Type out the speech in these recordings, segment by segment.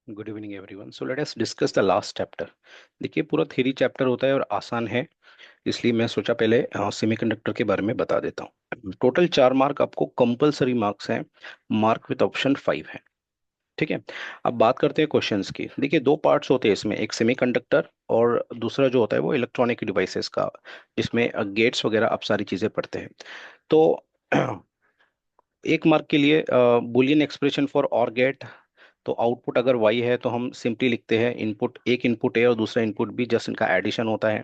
Good evening everyone. So let us discuss the last chapter. देखिए, पूरा theory chapter होता है और आसान है, इसलिए मैं सोचा पहले सेमीकंडक्टर के बारे में बता देता हूँ। टोटल 4 मार्क आपको कंपलसरी मार्क्स हैं, मार्क विद ऑप्शन 5 है। ठीक है। अब बात करते हैं क्वेश्चंस की। देखिए, दो पार्ट्स होते हैं इसमें, एक सेमीकंडक्टर और दूसरा जो होता है वो इलेक्ट्रॉनिक डिवाइसेस का, जिसमें गेट्स वगैरह आप सारी चीजें पढ़ते हैं। तो 1 मार्क के लिए बुलियन एक्सप्रेशन फॉर और गेट। तो आउटपुट अगर y है तो हम सिंपली लिखते हैं इनपुट, एक इनपुट ए और दूसरा इनपुट बी, जस्ट इनका एडिशन होता है।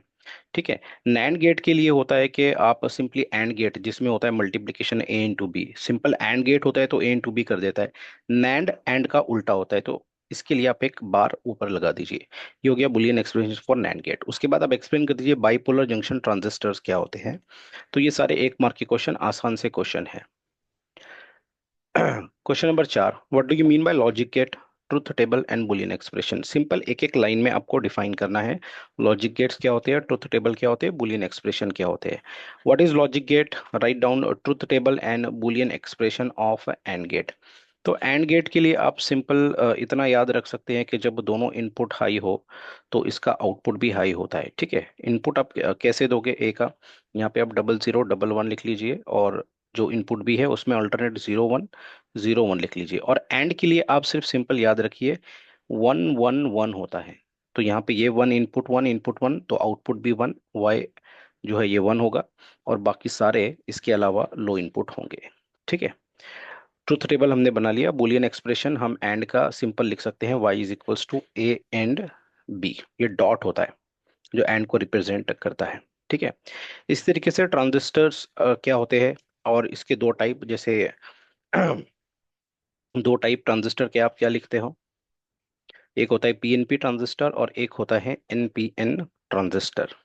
ठीक है। नैंड गेट के लिए होता है कि आप सिंपली एंड गेट, जिसमें होता है multiplication A into B, simple AND gate होता है तो ए इंटू बी कर देता है। नैंड एंड का उल्टा होता है, तो इसके लिए आप एक बार ऊपर लगा दीजिए। ये हो गया Boolean expression for NAND gate. उसके बाद आप एक्सप्लेन कर दीजिए बाइपोलर जंक्शन ट्रांजिस्टर्स क्या होते हैं। तो ये सारे 1 मार्क के क्वेश्चन, आसान से क्वेश्चन है। Question number 4, what do you mean by logic gate, truth table and Boolean expression. Simple एक एक लाइन में आपको डिफाइन करना है। लॉजिक गेट्स क्या होते हैं, ट्रुथ टेबल क्या होते हैं, बुलियन एक्सप्रेशन क्या होते हैं। What is logic gate, write down truth table and Boolean expression of AND gate. तो एंड गेट के लिए आप सिंपल इतना याद रख सकते हैं कि जब दोनों इनपुट हाई हो तो इसका आउटपुट भी हाई होता है। ठीक है। इनपुट आप कैसे दोगे ए का, यहाँ पे आप 0011 लिख लीजिए, और जो इनपुट भी है उसमें अल्टरनेट 0101 लिख लीजिए। और एंड के लिए आप सिर्फ सिंपल याद रखिए 111 होता है। तो यहाँ पे ये वन इनपुट वन, तो आउटपुट भी वन, वाई जो है ये वन होगा, और बाकी सारे इसके अलावा लो इनपुट होंगे। ठीक है। ट्रुथ टेबल हमने बना लिया। बुलियन एक्सप्रेशन हम एंड का सिंपल लिख सकते हैं, y is equals to A AND B, ये डॉट होता है जो एंड को रिप्रेजेंट करता है। ठीक है। इस तरीके से ट्रांजिस्टर्स क्या होते हैं, और इसके दो टाइप, जैसे दो टाइप ट्रांजिस्टर के आप क्या लिखते हो, एक होता है पीएनपी ट्रांजिस्टर और एक होता है एनपीएन ट्रांजिस्टर।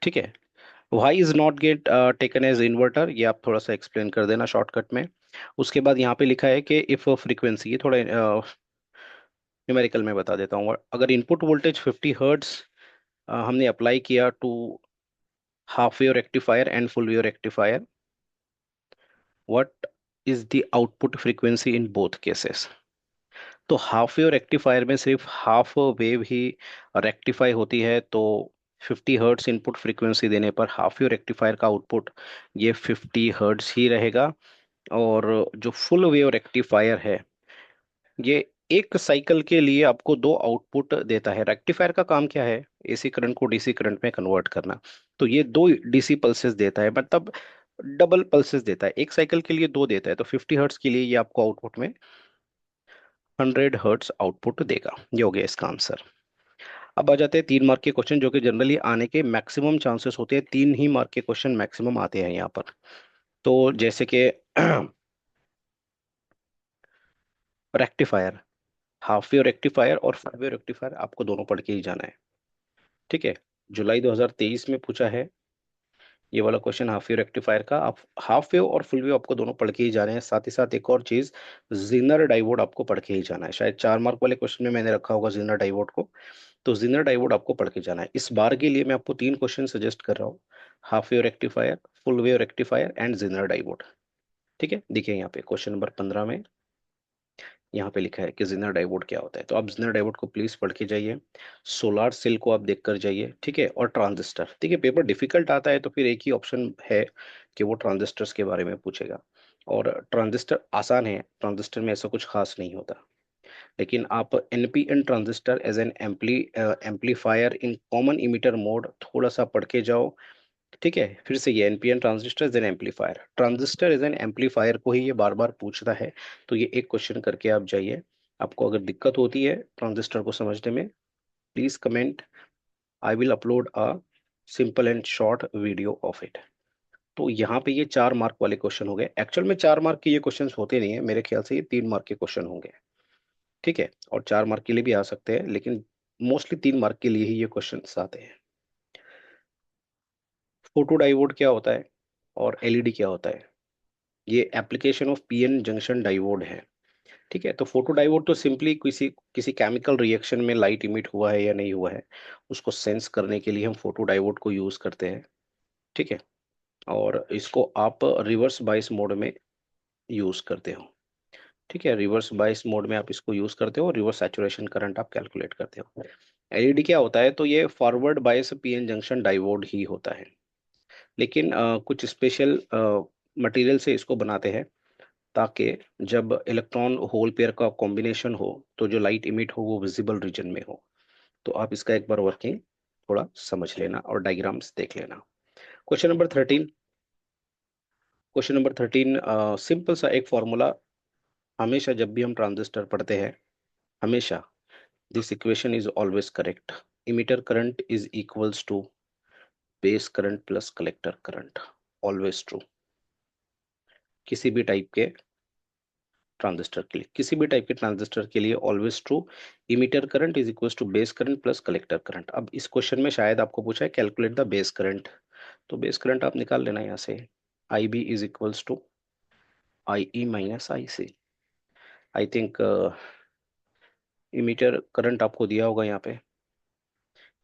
ठीक है। Y is NOT gate taken as inverter, ये आप थोड़ा सा एक्सप्लेन कर देना शॉर्टकट में। उसके बाद यहाँ पे लिखा है कि इफ फ्रीक्वेंसी, ये थोड़ा न्यूमेरिकल में बता देता हूँ। अगर इनपुट वोल्टेज 50 हर्ट्ज हमने अप्लाई किया to half wave rectifier and full wave rectifier, what is the output frequency in both cases. तो हाफ वेव रेक्टिफायर में सिर्फ हाफ वेव ही रेक्टिफाई होती है, तो 50 हर्ट्ज इनपुट फ्रीक्वेंसी देने पर हाफ वेव रेक्टिफायर का आउटपुट ये 50 हर्ट्ज ही रहेगा। और जो फुल वेव रेक्टिफायर है, ये एक साइकिल के लिए आपको दो आउटपुट देता है। रेक्टिफायर का काम क्या है, एसी करंट को डीसी करंट में कन्वर्ट करना। तो ये दो डीसी पल्सेस देता है, मतलब डबल पल्सेस देता है, एक साइकिल के लिए दो देता है। तो 50 हर्ट्ज के लिए ये आपको आउटपुट में 100 हर्ट्ज आउटपुट देगा। ये हो गया इसका आंसर। अब आ जाते हैं 3 मार्क के क्वेश्चन, जो कि जनरली आने के मैक्सिमम चांसेस होते हैं। 3 ही मार्क के क्वेश्चन मैक्सिमम आते हैं यहाँ पर। तो जैसे कि रेक्टिफायर, हाफ वेव रेक्टिफायर और फुल वेव रेक्टिफायर आपको दोनों पढ़ के ही जाना है। ठीक है। जुलाई 2023 में पूछा है ये वाला क्वेश्चन हाफ वेव रेक्टिफायर का। आप हाफ वेव और फुल वेव आपको दोनों पढ़ के ही जाने हैं। साथ ही साथ एक और चीज, जिनर डाइवोड आपको पढ़ के ही जाना है। शायद 4 मार्क वाले क्वेश्चन में मैंने रखा होगा जिनर डाइवोड को। तो जिनर डाइवोड आपको पढ़ के जाना है। इस बार के लिए मैं आपको 3 क्वेश्चन सजेस्ट कर रहा हूँ, half wave rectifier, full wave rectifier and zener diode. ठीक है। देखिए यहाँ पे क्वेश्चन नंबर 15 में यहाँ पे लिखा है कि जिनर डाइवोड क्या होता है। तो आप जिनर डाइवोड को प्लीज पढ़ के जाइए। सोलार सेल को आप देख कर जाइए। ठीक है। और ट्रांजिस्टर, ठीक है, पेपर डिफिकल्ट आता है तो फिर एक ही ऑप्शन है कि वो ट्रांजिस्टर्स के बारे में पूछेगा। और ट्रांजिस्टर आसान है, ट्रांजिस्टर में ऐसा कुछ खास नहीं होता। लेकिन आप NPN transistor as an amplifier in common emitter mode थोड़ा सा पढ़ के जाओ। ठीक है। फिर से ये NPN transistor is an amplifier, transistor is an amplifier को ही ये बार बार पूछता है। तो ये एक क्वेश्चन करके आप जाइए। आपको अगर दिक्कत होती है ट्रांजिस्टर को समझने में, please comment, I will upload a simple and short video of it. तो यहाँ पे ये 4 मार्क वाले क्वेश्चन हो गए। एक्चुअल में 4 मार्क के ये क्वेश्चन होते नहीं है, मेरे ख्याल से ये 3 मार्क के क्वेश्चन होंगे। ठीक है। और 4 मार्क के लिए भी आ सकते हैं, लेकिन मोस्टली 3 मार्क के लिए ही ये क्वेश्चन आते हैं। फोटो डायोड क्या होता है और एलईडी क्या होता है, ये application of PN junction diode है। ठीक है। तो फोटो डायोड तो सिंपली किसी किसी केमिकल रिएक्शन में लाइट इमिट हुआ है या नहीं हुआ है, उसको सेंस करने के लिए हम फोटो डायोड को यूज करते हैं। ठीक है। और इसको आप रिवर्स बायस मोड में यूज करते हो। ठीक है, रिवर्स बायस मोड में आप इसको यूज करते हो, रिवर्स सैचुरेशन करंट आप कैलकुलेट करते हो। एलईडी क्या होता है, तो ये forward bias PN junction diode ही होता है, लेकिन कुछ स्पेशल मटेरियल से इसको बनाते हैं ताकि जब इलेक्ट्रॉन होल पेयर का कॉम्बिनेशन हो तो जो लाइट इमिट हो वो विजिबल रीजन में हो। तो आप इसका एक बार वर्किंग थोड़ा समझ लेना और डायग्राम्स देख लेना। Question number 13। Question number 13 simple सा एक फॉर्मूला, हमेशा जब भी हम ट्रांजिस्टर पढ़ते हैं, हमेशा this equation is always correct. Emitter current is equals to base current plus collector current, always true. किसी भी टाइप के ट्रांजिस्टर के लिए, किसी भी टाइप के ट्रांजिस्टर के लिए always true. Emitter current is equals to base current plus collector current. अब इस क्वेश्चन में शायद आपको पूछा है कैलकुलेट द बेस करंट, तो बेस करंट आप निकाल लेना यहाँ से। I B is equals to I E minus I C. I think emitter current आपको दिया होगा यहाँ पे,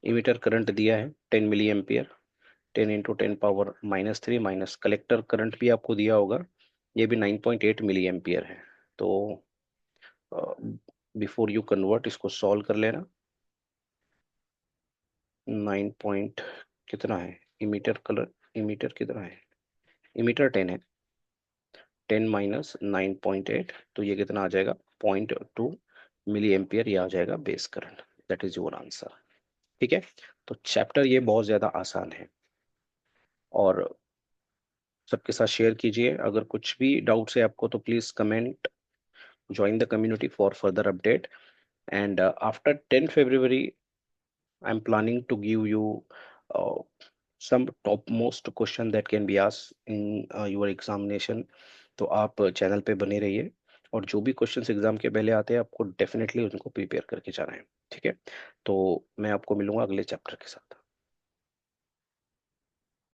इमीटर करंट दिया है 10 milli ampere, 10 × 10⁻³ minus collector current भी आपको दिया होगा, ये भी 9.8 मिली एम्पियर है। तो बिफोर यू कन्वर्ट इसको सॉल्व कर लेना। 9 पॉइंट कितना है इमीटर कलर, इमीटर कितना है, इमीटर 10 है, 10 - 9.8, तो ये कितना आ जाएगा 0.2 मिली एम्पियर, ये आ जाएगा base current. That is your answer. ठीक है, तो चैप्टर ये बहुत ज्यादा आसान है और सबके साथ शेयर कीजिए। अगर कुछ भी डाउट्स है आपको तो please comment, join the community for further update. And after 10 February I'm planning to give you uh, some topmost question that can be asked in your examination। तो आप चैनल पे बने रहिए और जो भी क्वेश्चंस एग्जाम के पहले आते हैं आपको डेफिनेटली उनको प्रिपेयर करके जाना है। ठीक है, तो मैं आपको मिलूंगा अगले चैप्टर के साथ।